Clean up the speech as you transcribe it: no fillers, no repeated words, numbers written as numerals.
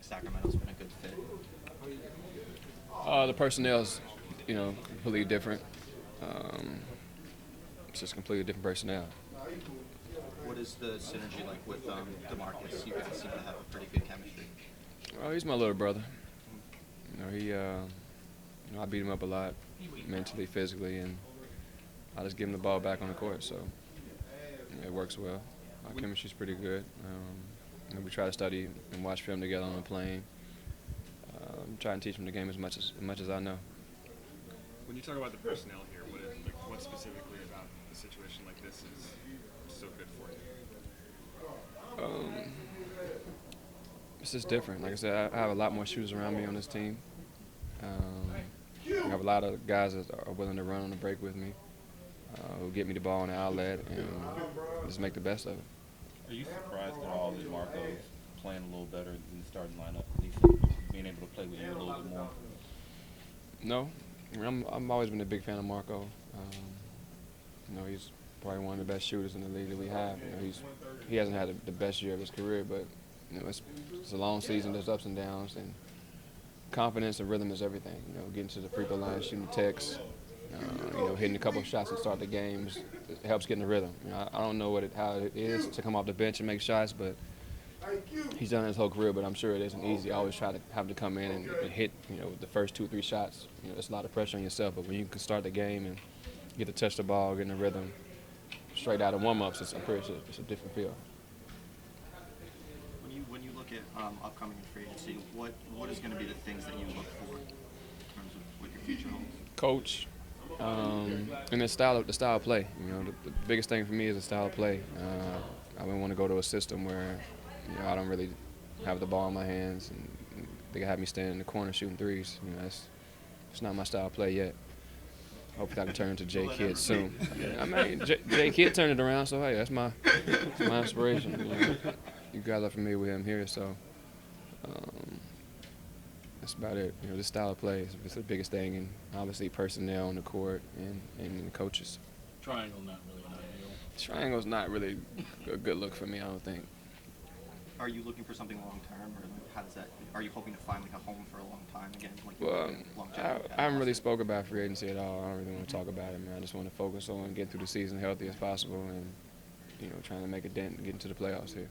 Sacramento's been a good fit? The personnel's, completely different. Um, it's just completely different personnel. What is the synergy like with DeMarcus? You guys seem to have a pretty good chemistry. Oh, he's my little brother. I beat him up a lot, mentally, physically, and I just give him the ball back on the court. So it works well. Our chemistry's pretty good. We try to study and watch film together on the plane. Try and teach him the game as much as I know. When you talk about the personnel here, what specifically about a situation like this is so good for you? It's just different. Like I said, I have a lot more shooters around me on this team. I have a lot of guys that are willing to run on the break with me, who get me the ball on the outlet, and just make the best of it. Are you surprised at all that Marco's playing a little better than the starting lineup? At least being able to play with you a little bit more? No, I've always been a big fan of Marco. He's probably one of the best shooters in the league that we have. He hasn't had the best year of his career, but it's a long season. There's ups and downs, and confidence and rhythm is everything. Getting to the free throw line, shooting techs, hitting a couple of shots to start the games, it helps get in the rhythm. I don't know how it is to come off the bench and make shots, but he's done it his whole career. But I'm sure it isn't easy. I always try to have to come in and hit, the first 2 or 3 shots. It's a lot of pressure on yourself. But when you can start the game and get to touch the ball, get in the rhythm, straight out of warm-ups, it's a different feel. When you look at upcoming free agency, what is going to be the things that you look for in terms of what your future holds? Coach, and the style of play. The biggest thing for me is the style of play. I wouldn't want to go to a system where I don't really have the ball in my hands and they can have me standing in the corner shooting threes. It's not my style of play yet. Hopefully I can turn into Jay Kidd soon. Jay Kidd turned it around, so hey, that's my inspiration. You guys are familiar with him here, so that's about it. This style of play is the biggest thing, and obviously personnel on the court and the coaches. Triangle not really an ideal. Triangle's not really a good look for me, I don't think. Are you looking for something long term, or how does that? Are you hoping to find like a home for a long time again? I haven't really spoke about free agency at all. I don't really want to talk about it, man. I just want to focus on getting through the season healthy as possible and trying to make a dent and get into the playoffs here.